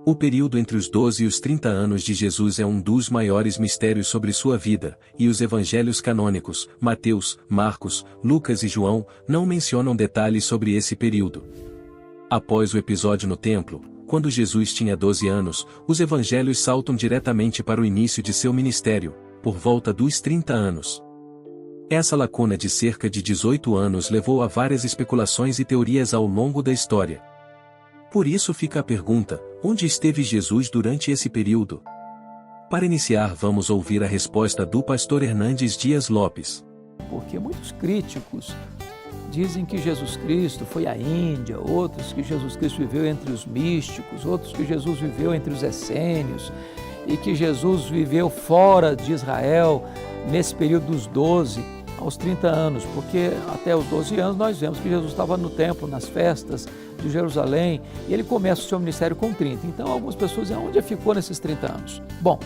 O período entre os 12 e os 30 anos de Jesus é um dos maiores mistérios sobre sua vida, e os evangelhos canônicos, Mateus, Marcos, Lucas e João, não mencionam detalhes sobre esse período. Após o episódio no templo, quando Jesus tinha 12 anos, os evangelhos saltam diretamente para o início de seu ministério, por volta dos 30 anos. Essa lacuna de cerca de 18 anos levou a várias especulações e teorias ao longo da história. Por isso fica a pergunta: onde esteve Jesus durante esse período? Para iniciar, vamos ouvir a resposta do pastor Hernandes Dias Lopes. Porque muitos críticos dizem que Jesus Cristo foi à Índia, outros que Jesus Cristo viveu entre os místicos, outros que Jesus viveu entre os essênios, e que Jesus viveu fora de Israel nesse período dos 12 aos 30 anos, porque até os 12 anos nós vemos que Jesus estava no templo, nas festas de Jerusalém, e ele começa o seu ministério com 30. Então algumas pessoas dizem: onde ficou nesses 30 anos? Bom,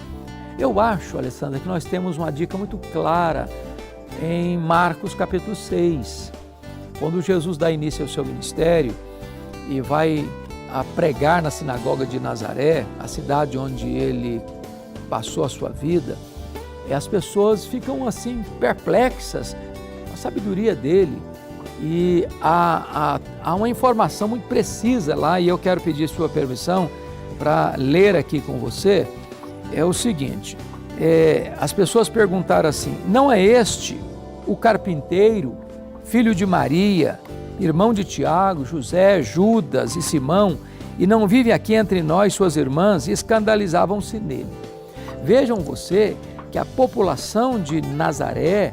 eu acho, Alessandra, que nós temos uma dica muito clara em Marcos capítulo 6, quando Jesus dá início ao seu ministério e vai a pregar na sinagoga de Nazaré, a cidade onde ele passou a sua vida. E as pessoas ficam assim perplexas com a sabedoria dele, e há uma informação muito precisa lá, e eu quero pedir sua permissão para ler aqui com você. É o seguinte: as pessoas perguntaram assim: não é este o carpinteiro, filho de Maria, irmão de Tiago, José, Judas e Simão, e não vive aqui entre nós suas irmãs? E escandalizavam-se nele. Vejam você que a população de Nazaré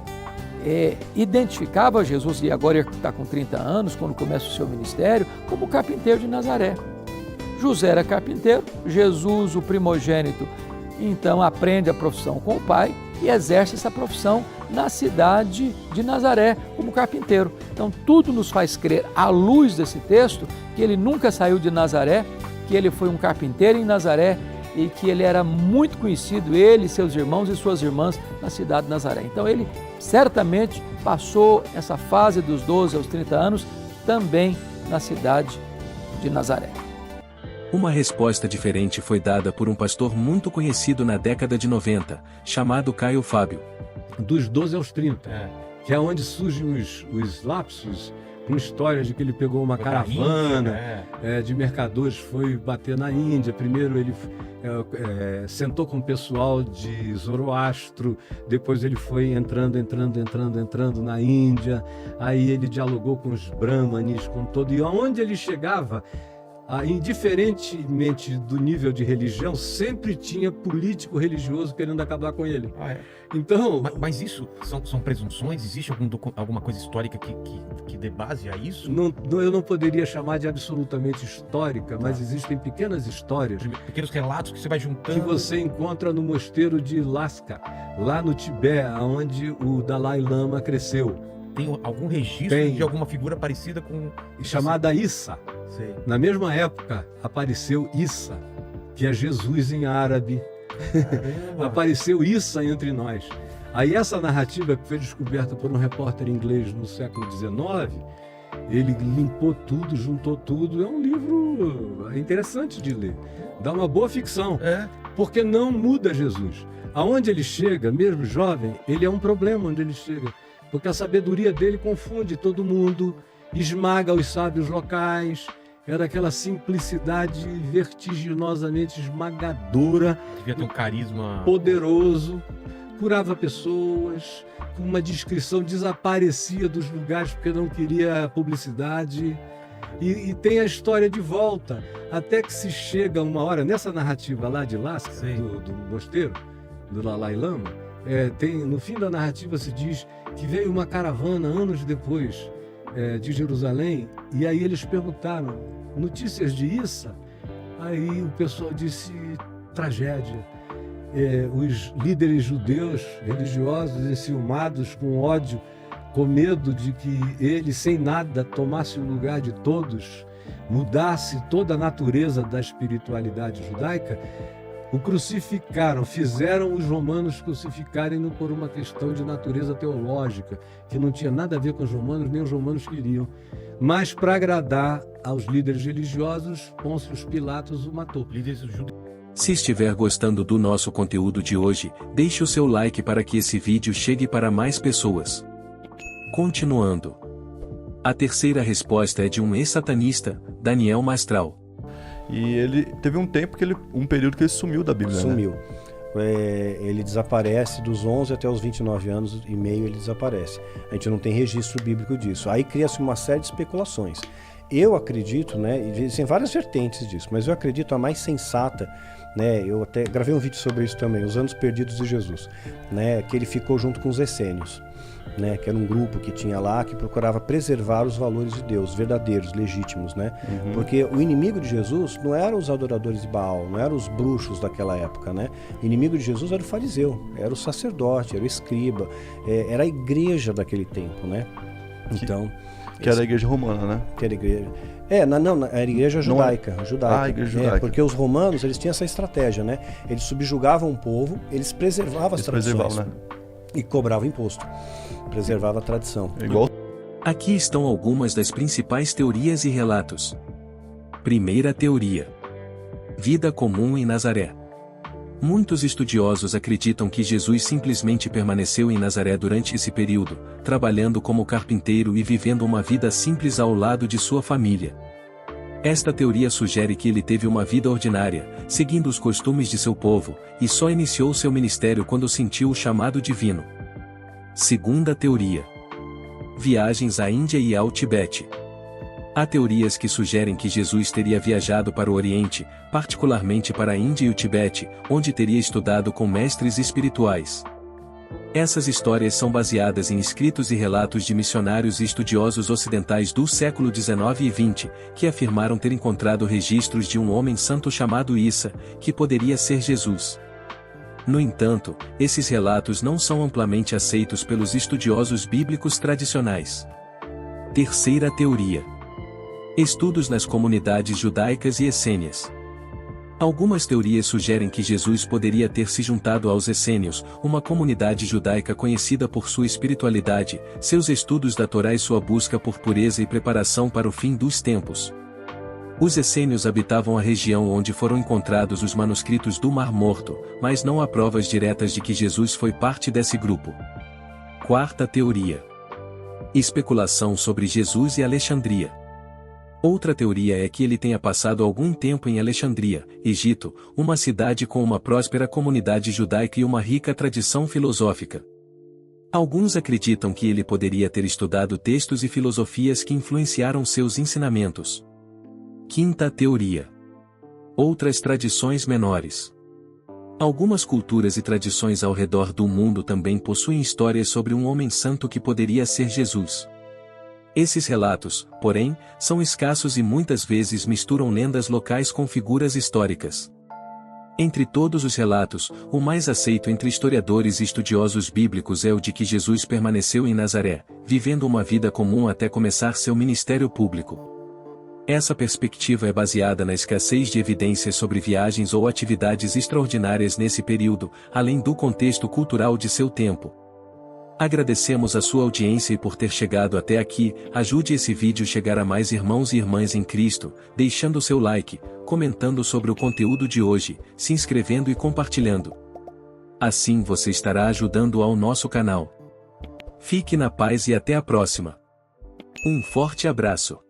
identificava Jesus, e agora ele está com 30 anos, quando começa o seu ministério, como carpinteiro de Nazaré. José era carpinteiro, Jesus, o primogênito, então aprende a profissão com o pai e exerce essa profissão na cidade de Nazaré como carpinteiro. Então tudo nos faz crer, à luz desse texto, que ele nunca saiu de Nazaré, que ele foi um carpinteiro em Nazaré, e que ele era muito conhecido, ele, seus irmãos e suas irmãs, na cidade de Nazaré. Então ele certamente passou essa fase dos 12 aos 30 anos também na cidade de Nazaré. Uma resposta diferente foi dada por um pastor muito conhecido na década de 90, chamado Caio Fábio. Dos 12 aos 30, que é onde surgem os lapsos, com histórias de que ele pegou uma caravana de mercadores, foi bater na Índia. Primeiro ele sentou com o pessoal de Zoroastro, depois ele foi entrando na Índia, aí ele dialogou com os brahmanes, com todo, e aonde ele chegava, indiferentemente do nível de religião, sempre tinha político religioso querendo acabar com ele. Então, mas isso são presunções? Existe alguma coisa histórica que dê base a isso? Eu não poderia chamar de absolutamente histórica, mas existem pequenas histórias, pequenos relatos que você vai juntando, que você encontra no mosteiro de Lhasa, lá no Tibete, onde o Dalai Lama cresceu. Tem algum registro de alguma figura parecida com... chamada Issa. Sei. Na mesma época apareceu Issa, que é Jesus em árabe. Apareceu Issa entre nós. Aí essa narrativa, que foi descoberta por um repórter inglês no século XIX, ele limpou tudo, juntou tudo. É um livro interessante de ler. Dá uma boa ficção. Porque não muda Jesus. Aonde ele chega, mesmo jovem, ele é um problema onde ele chega. Porque a sabedoria dele confunde todo mundo, esmaga os sábios locais. Era aquela simplicidade vertiginosamente esmagadora. Devia ter um carisma poderoso, curava pessoas, com uma descrição, desaparecia dos lugares porque não queria publicidade. E tem a história de volta, até que se chega uma hora, nessa narrativa lá de Lhasa, do mosteiro, do Dalai Lama, no fim da narrativa se diz que veio uma caravana anos depois de Jerusalém, e aí eles perguntaram notícias de Issa. Aí o pessoal disse: tragédia. Os líderes judeus religiosos enciumados, com ódio, com medo de que ele, sem nada, tomasse o lugar de todos, mudasse toda a natureza da espiritualidade judaica, O crucificaram, fizeram os romanos crucificarem não por uma questão de natureza teológica, que não tinha nada a ver com os romanos, nem os romanos queriam, mas para agradar aos líderes religiosos, Pôncio Pilatos o matou. Líderes judeus. Se estiver gostando do nosso conteúdo de hoje, deixe o seu like para que esse vídeo chegue para mais pessoas. Continuando. A terceira resposta é de um ex-satanista, Daniel Mastral. E ele teve um período que ele sumiu da Bíblia, Sumiu. né? Ele desaparece dos 11 até os 29 anos e meio, ele desaparece. A gente não tem registro bíblico disso. Aí cria-se uma série de especulações. Eu acredito, né, e existem várias vertentes disso, mas eu acredito a mais sensata, né, eu até gravei um vídeo sobre isso também, os anos perdidos de Jesus, né, que ele ficou junto com os essênios, né, que era um grupo que tinha lá, que procurava preservar os valores de Deus, verdadeiros, legítimos, né, porque o inimigo de Jesus não eram os adoradores de Baal, não eram os bruxos daquela época, né, o inimigo de Jesus era o fariseu, era o sacerdote, era o escriba, era a igreja daquele tempo, né, então... Que era a igreja romana, né? Que era a igreja... não, era a igreja judaica. Ah, a igreja judaica. Porque os romanos, eles tinham essa estratégia, né? Eles subjugavam o povo, eles preservavam as tradições. Né? E cobravam imposto. Preservava a tradição. Igual... Aqui estão algumas das principais teorias e relatos. Primeira teoria. Vida comum em Nazaré. Muitos estudiosos acreditam que Jesus simplesmente permaneceu em Nazaré durante esse período, trabalhando como carpinteiro e vivendo uma vida simples ao lado de sua família. Esta teoria sugere que ele teve uma vida ordinária, seguindo os costumes de seu povo, e só iniciou seu ministério quando sentiu o chamado divino. Segunda teoria. Viagens à Índia e ao Tibete. Há teorias que sugerem que Jesus teria viajado para o Oriente, particularmente para a Índia e o Tibete, onde teria estudado com mestres espirituais. Essas histórias são baseadas em escritos e relatos de missionários e estudiosos ocidentais do século XIX e XX, que afirmaram ter encontrado registros de um homem santo chamado Issa, que poderia ser Jesus. No entanto, esses relatos não são amplamente aceitos pelos estudiosos bíblicos tradicionais. Terceira teoria. Estudos nas comunidades judaicas e essênias. Algumas teorias sugerem que Jesus poderia ter se juntado aos essênios, uma comunidade judaica conhecida por sua espiritualidade, seus estudos da Torá e sua busca por pureza e preparação para o fim dos tempos. Os essênios habitavam a região onde foram encontrados os manuscritos do Mar Morto, mas não há provas diretas de que Jesus foi parte desse grupo. Quarta teoria. Especulação sobre Jesus e Alexandria. Outra teoria é que ele tenha passado algum tempo em Alexandria, Egito, uma cidade com uma próspera comunidade judaica e uma rica tradição filosófica. Alguns acreditam que ele poderia ter estudado textos e filosofias que influenciaram seus ensinamentos. Quinta teoria. Outras tradições menores. Algumas culturas e tradições ao redor do mundo também possuem histórias sobre um homem santo que poderia ser Jesus. Esses relatos, porém, são escassos e muitas vezes misturam lendas locais com figuras históricas. Entre todos os relatos, o mais aceito entre historiadores e estudiosos bíblicos é o de que Jesus permaneceu em Nazaré, vivendo uma vida comum até começar seu ministério público. Essa perspectiva é baseada na escassez de evidências sobre viagens ou atividades extraordinárias nesse período, além do contexto cultural de seu tempo. Agradecemos a sua audiência e por ter chegado até aqui. Ajude esse vídeo chegar a mais irmãos e irmãs em Cristo, deixando seu like, comentando sobre o conteúdo de hoje, se inscrevendo e compartilhando. Assim você estará ajudando ao nosso canal. Fique na paz e até a próxima. Um forte abraço.